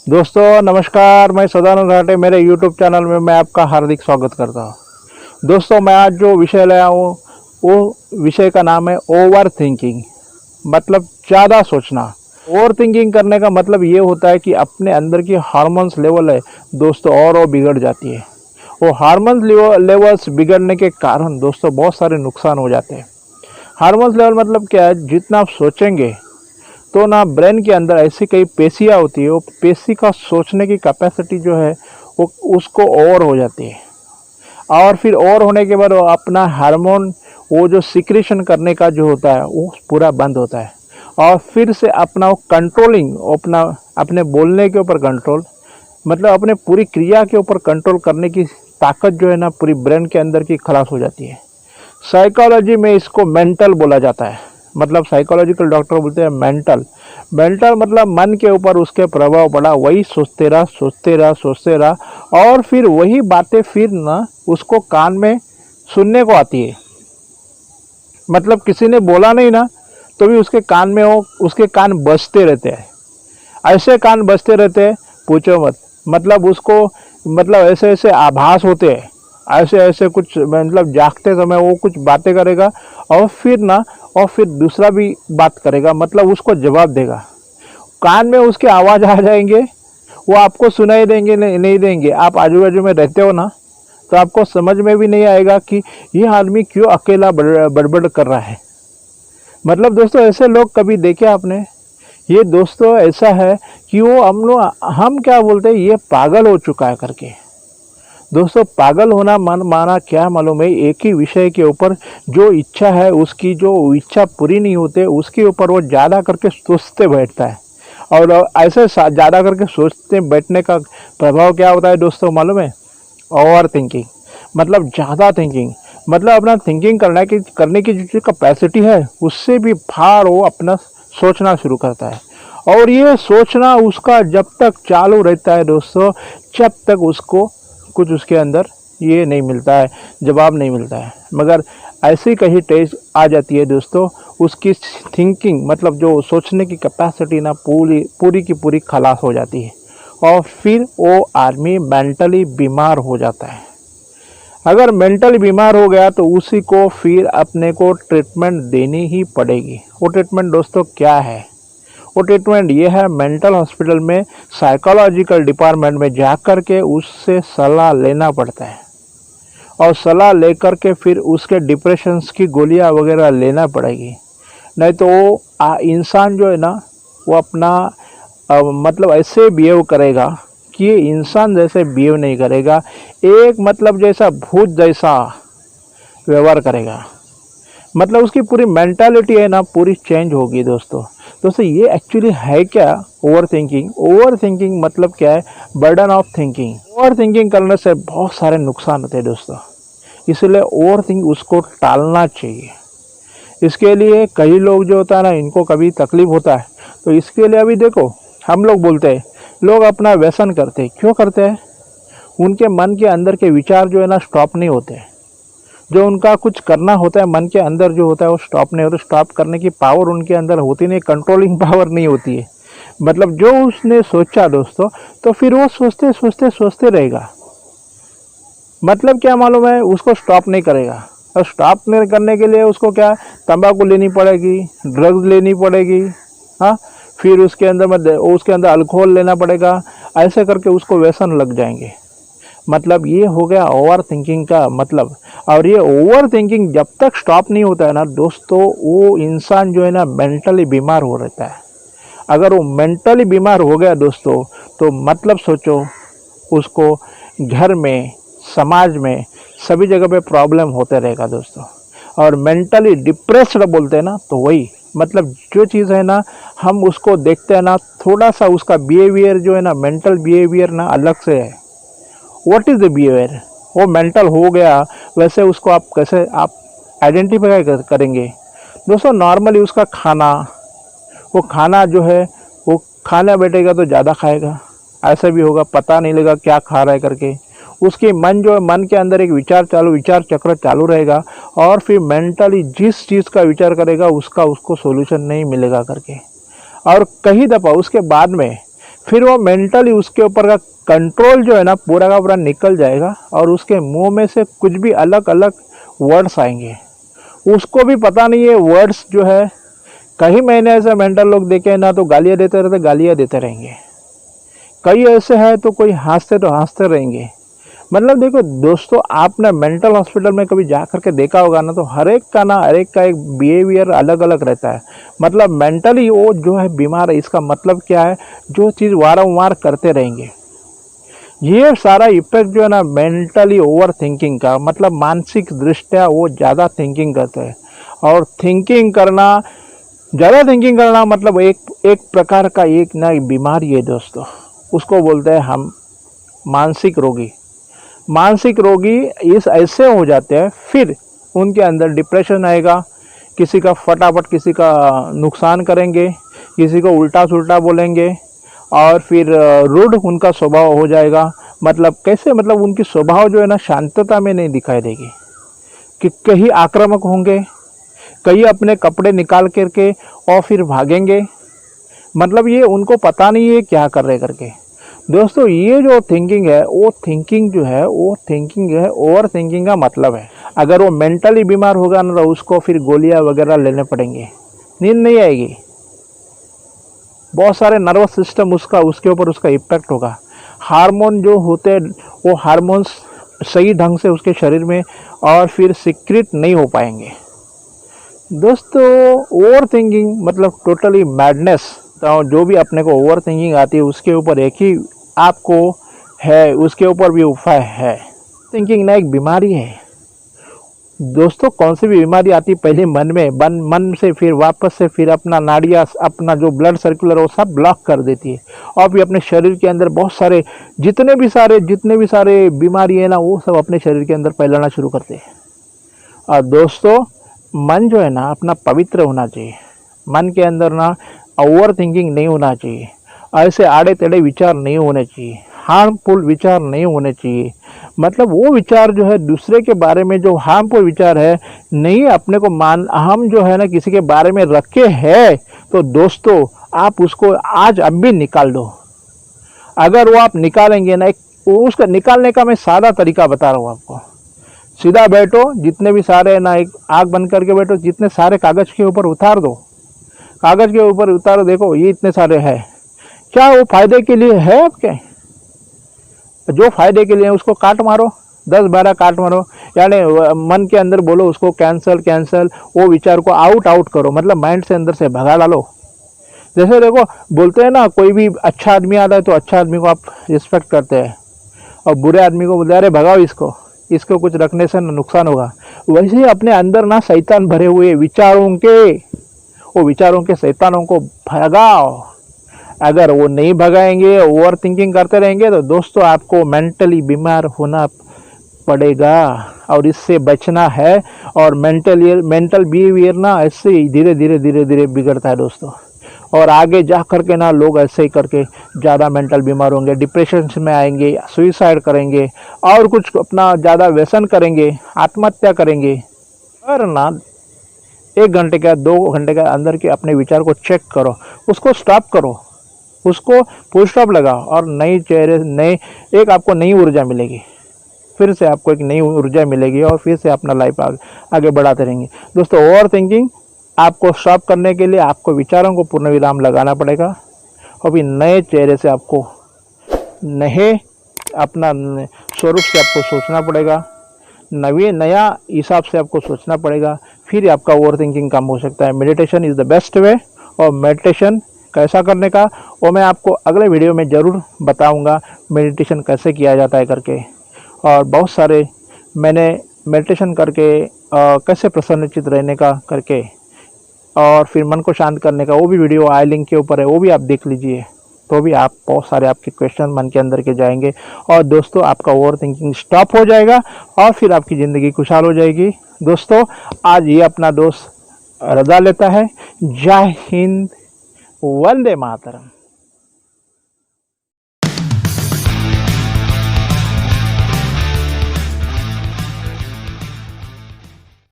दोस्तों नमस्कार, मैं सदानंद राठे। मेरे यूट्यूब चैनल में मैं आपका हार्दिक स्वागत करता हूं। दोस्तों मैं आज जो विषय लाया हूं वो विषय का नाम है ओवर थिंकिंग, मतलब ज़्यादा सोचना। ओवर थिंकिंग करने का मतलब ये होता है कि अपने अंदर की हार्मोन्स लेवल है दोस्तों और वो बिगड़ जाती है। वो हार्मोन्स लेवल्स बिगड़ने के कारण दोस्तों बहुत सारे नुकसान हो जाते हैं। हार्मोन्स लेवल मतलब क्या है, जितना आप सोचेंगे तो ना ब्रेन के अंदर ऐसी कई पेशियाँ होती है, वो पेशी का सोचने की कैपेसिटी जो है वो उसको ओवर हो जाती है। और फिर ओवर होने के बाद वो अपना हार्मोन वो जो सिक्रेशन करने का जो होता है वो पूरा बंद होता है। और फिर से अपना वो कंट्रोलिंग, अपना अपने बोलने के ऊपर कंट्रोल, मतलब अपने पूरी क्रिया के ऊपर कंट्रोल करने की ताकत जो है ना पूरी ब्रेन के अंदर की खलास हो जाती है। साइकोलॉजी में इसको मेंटल बोला जाता है, मतलब साइकोलॉजिकल डॉक्टर बोलते हैं मेंटल। मेंटल मतलब मन के ऊपर उसके प्रभाव पड़ा, वही सोचते रहा सोचते रहा सोचते रहा और फिर वही बातें फिर ना उसको कान में सुनने को आती है। मतलब किसी ने बोला नहीं ना तो भी उसके कान में वो उसके कान बजते रहते हैं। ऐसे कान बजते रहते हैं पूछो मत। मतलब उसको मतलब ऐसे ऐसे आभास होते हैं, ऐसे ऐसे कुछ मतलब जागते समय वो कुछ बातें करेगा और फिर ना और फिर दूसरा भी बात करेगा, मतलब उसको जवाब देगा। कान में उसके आवाज़ आ जाएंगे, वो आपको सुनाई देंगे नहीं देंगे। आप आजू बाजू में रहते हो ना तो आपको समझ में भी नहीं आएगा कि ये आदमी क्यों अकेला बड़बड़ कर रहा है। मतलब दोस्तों ऐसे लोग कभी देखे आपने? ये दोस्तों ऐसा है कि वो हम क्या बोलते हैं, ये पागल हो चुका है करके। दोस्तों पागल होना मन माना क्या मालूम है, एक ही विषय के ऊपर जो इच्छा है उसकी जो इच्छा पूरी नहीं होते उसके ऊपर वो ज़्यादा करके सोचते बैठता है। और ऐसे ज़्यादा करके सोचते बैठने का प्रभाव क्या होता है दोस्तों मालूम है? ओवर थिंकिंग, मतलब ज़्यादा थिंकिंग। मतलब अपना थिंकिंग करने की जो कैपेसिटी है उससे भी बाहर वो अपना सोचना शुरू करता है। और ये सोचना उसका जब तक चालू रहता है दोस्तों, जब तक उसको कुछ उसके अंदर ये नहीं मिलता है, जवाब नहीं मिलता है। मगर ऐसी कहीं टेस्ट आ जाती है दोस्तों, उसकी थिंकिंग मतलब जो सोचने की कैपेसिटी ना पूरी पूरी की पूरी खलास हो जाती है और फिर वो आदमी मेंटली बीमार हो जाता है। अगर मेंटली बीमार हो गया तो उसी को फिर अपने को ट्रीटमेंट देनी ही पड़ेगी। वो ट्रीटमेंट दोस्तों क्या है? वो ट्रीटमेंट ये है, मेंटल हॉस्पिटल में साइकोलॉजिकल डिपार्टमेंट में जा कर के उससे सलाह लेना पड़ता है और सलाह लेकर के फिर उसके डिप्रेशंस की गोलियां वगैरह लेना पड़ेगी। नहीं तो वो इंसान जो है ना वो अपना मतलब ऐसे बिहेव करेगा कि ये इंसान जैसे बिहेव नहीं करेगा, एक मतलब जैसा भूत जैसा व्यवहार करेगा। मतलब उसकी पूरी मेंटालिटी है ना पूरी चेंज होगी दोस्तों। दोस्तों ये एक्चुअली है क्या ओवर थिंकिंग? ओवर थिंकिंग मतलब क्या है? Burden of thinking. Over thinking करने से बहुत सारे नुकसान होते हैं दोस्तों, इसलिए ओवर थिंक उसको टालना चाहिए। इसके लिए कई लोग जो होता है ना इनको कभी तकलीफ होता है तो इसके लिए अभी देखो हम लोग बोलते हैं लोग अपना व्यसन करते हैं। क्यों करते हैं? उनके मन के अंदर के विचार जो है ना स्टॉप नहीं होते। जो उनका कुछ करना होता है मन के अंदर जो होता है वो स्टॉप नहीं होता। स्टॉप करने की पावर उनके अंदर होती नहीं, कंट्रोलिंग पावर नहीं होती है। मतलब जो उसने सोचा दोस्तों तो फिर वो सोचते सोचते सोचते रहेगा। मतलब क्या मालूम है, उसको स्टॉप नहीं करेगा। और स्टॉप नहीं करने के लिए उसको क्या, तंबाकू लेनी पड़ेगी, ड्रग्स लेनी पड़ेगी, हाँ, फिर उसके अंदर अल्कोहल लेना पड़ेगा। ऐसे करके उसको व्यसन लग जाएंगे। मतलब ये हो गया ओवर थिंकिंग का मतलब। और ये ओवर थिंकिंग जब तक स्टॉप नहीं होता है ना दोस्तों, वो इंसान जो है ना मेंटली बीमार हो रहता है। अगर वो मेंटली बीमार हो गया दोस्तों तो मतलब सोचो उसको घर में, समाज में, सभी जगह पे प्रॉब्लम होते रहेगा दोस्तों। और मेंटली डिप्रेस्ड बोलते हैं ना तो वही मतलब जो चीज़ है ना हम उसको देखते हैं ना, थोड़ा सा उसका बिहेवियर जो है ना मेंटल बिहेवियर ना अलग से है। What is the behaviour? वो मेंटल हो गया, वैसे उसको आप कैसे आप आइडेंटिफाई करेंगे दोस्तों? नॉर्मली उसका खाना, वो खाना जो है वो खाना बैठेगा तो ज़्यादा खाएगा, ऐसा भी होगा, पता नहीं लगेगा क्या खा रहा है करके। उसके मन जो है मन के अंदर एक विचार चक्र चालू रहेगा और फिर मेंटली जिस चीज़ का विचार करेगा उसका उसको सोल्यूशन नहीं मिलेगा करके। और कई दफ़ा उसके बाद में फिर वो मेंटली उसके ऊपर का कंट्रोल जो है ना पूरा का पूरा निकल जाएगा और उसके मुंह में से कुछ भी अलग अलग वर्ड्स आएंगे, उसको भी पता नहीं है वर्ड्स जो है। कई मैंने ऐसे मेंटल लोग देखे हैं ना, तो गालियाँ देते रहते, गालियाँ देते रहेंगे। कई ऐसे हैं तो कोई हंसते तो हंसते रहेंगे। मतलब देखो दोस्तों, आपने मेंटल हॉस्पिटल में कभी जा करके देखा होगा ना, तो हर एक का एक बिहेवियर अलग अलग रहता है। मतलब मेंटली वो जो है बीमार है, इसका मतलब क्या है, जो चीज़ वारंवार करते रहेंगे। ये सारा इफेक्ट जो है ना मेंटली ओवर थिंकिंग का, मतलब मानसिक दृष्टया वो ज़्यादा थिंकिंग करते हैं। और ज़्यादा थिंकिंग करना मतलब एक प्रकार का एक ना बीमारी है दोस्तों। उसको बोलते हैं हम मानसिक रोगी। मानसिक रोगी इस ऐसे हो जाते हैं, फिर उनके अंदर डिप्रेशन आएगा, किसी का फटाफट किसी का नुकसान करेंगे, किसी को उल्टा सुल्टा बोलेंगे, और फिर रूड उनका स्वभाव हो जाएगा। मतलब कैसे, मतलब उनकी स्वभाव जो है ना शांतता में नहीं दिखाई देगी, कि कहीं आक्रामक होंगे, कहीं अपने कपड़े निकाल करके और फिर भागेंगे। मतलब ये उनको पता नहीं है क्या कर रहे करके। दोस्तों ये जो थिंकिंग है, वो थिंकिंग है ओवर थिंकिंग का मतलब है। अगर वो मेंटली बीमार होगा ना, तो उसको फिर गोलियां वगैरह लेने पड़ेंगे, नींद नहीं आएगी, बहुत सारे नर्वस सिस्टम उसके ऊपर उसका इम्पैक्ट होगा। हार्मोन जो होते हैं वो हार्मोन्स सही ढंग से उसके शरीर में और फिर सिक्रिट नहीं हो पाएंगे। दोस्तों ओवर थिंकिंग मतलब टोटली मैडनेस। तो जो भी अपने को ओवर थिंकिंग आती है उसके ऊपर एक ही आपको है, उसके ऊपर भी उपाय है। थिंकिंग ना एक बीमारी है दोस्तों। कौन सी भी बीमारी आती है पहले मन में, मन से फिर वापस से फिर अपना नाड़ियाँ, अपना जो ब्लड सर्कुलर वो सब ब्लॉक कर देती है, और फिर अपने शरीर के अंदर बहुत सारे जितने भी सारे बीमारी है ना, वो सब अपने शरीर के अंदर फैलाना शुरू करते हैं। और दोस्तों मन जो है ना अपना पवित्र होना चाहिए। मन के अंदर ना ओवर थिंकिंग नहीं होना चाहिए, ऐसे आड़े टेढ़े विचार नहीं होने चाहिए, हार्मफुल विचार नहीं होने चाहिए। मतलब वो विचार जो है दूसरे के बारे में जो हार्मफुल विचार है, नहीं अपने को हम जो है ना किसी के बारे में रखे हैं, तो दोस्तों आप उसको आज अब भी निकाल दो। अगर वो आप निकालेंगे ना, उसका निकालने का मैं सादा तरीका बता रहा हूँ आपको। सीधा बैठो, जितने भी सारे ना, एक आँख बंद करके बैठो, जितने सारे कागज के ऊपर उतार दो, कागज के ऊपर उतारो, देखो ये इतने सारे हैं, क्या वो फायदे के लिए है आपके? जो फायदे के लिए उसको काट मारो, 10-12 काट मारो। यानी मन के अंदर बोलो उसको कैंसल, वो विचार को आउट करो, मतलब माइंड से अंदर से भगा डालो। जैसे देखो बोलते हैं ना, कोई भी अच्छा आदमी आता है तो अच्छा आदमी को आप रिस्पेक्ट करते हैं, और बुरे आदमी को बोलते हैं अरे भगाओ इसको कुछ रखने से नुकसान होगा। वैसे ही अपने अंदर ना शैतान भरे हुए विचारों के शैतानों को भगाओ। अगर वो नहीं भगाएंगे, ओवर थिंकिंग करते रहेंगे, तो दोस्तों आपको मेंटली बीमार होना पड़ेगा, और इससे बचना है। और मेंटल बिहेवियर ना ऐसे ही धीरे धीरे बिगड़ता है दोस्तों। और आगे जा करके ना लोग ऐसे ही करके ज़्यादा मेंटल बीमार होंगे, डिप्रेशन में आएंगे, सुइसाइड करेंगे, और कुछ अपना ज़्यादा व्यसन करेंगे, आत्महत्या करेंगे। और ना 1 घंटे का 2 घंटे के अंदर के अपने विचार को चेक करो, उसको स्टॉप करो, उसको फुल स्टॉप लगाओ, और एक आपको नई ऊर्जा मिलेगी। फिर से आपको एक नई ऊर्जा मिलेगी, और फिर से अपना लाइफ आगे बढ़ाते रहेंगे। दोस्तों ओवर थिंकिंग आपको स्टॉप करने के लिए आपको विचारों को पूर्ण विराम लगाना पड़ेगा, और फिर नए चेहरे से आपको नए अपना स्वरूप से आपको सोचना पड़ेगा, नया हिसाब से आपको सोचना पड़ेगा, फिर आपका ओवर थिंकिंग कम हो सकता है। Meditation is the best way. और मेडिटेशन कैसा करने का वो मैं आपको अगले वीडियो में ज़रूर बताऊंगा, मेडिटेशन कैसे किया जाता है करके। और बहुत सारे मैंने मेडिटेशन करके कैसे प्रसन्नचित रहने का करके, और फिर मन को शांत करने का, वो भी वीडियो आई लिंक के ऊपर है, वो भी आप देख लीजिए, तो भी आप बहुत सारे आपके क्वेश्चन मन के अंदर के जाएंगे, और दोस्तों आपका ओवर थिंकिंग स्टॉप हो जाएगा, और फिर आपकी ज़िंदगी खुशहाल हो जाएगी। दोस्तों आज ये अपना दोस्त रजा लेता है। जय हिंद, वंदे मातरम।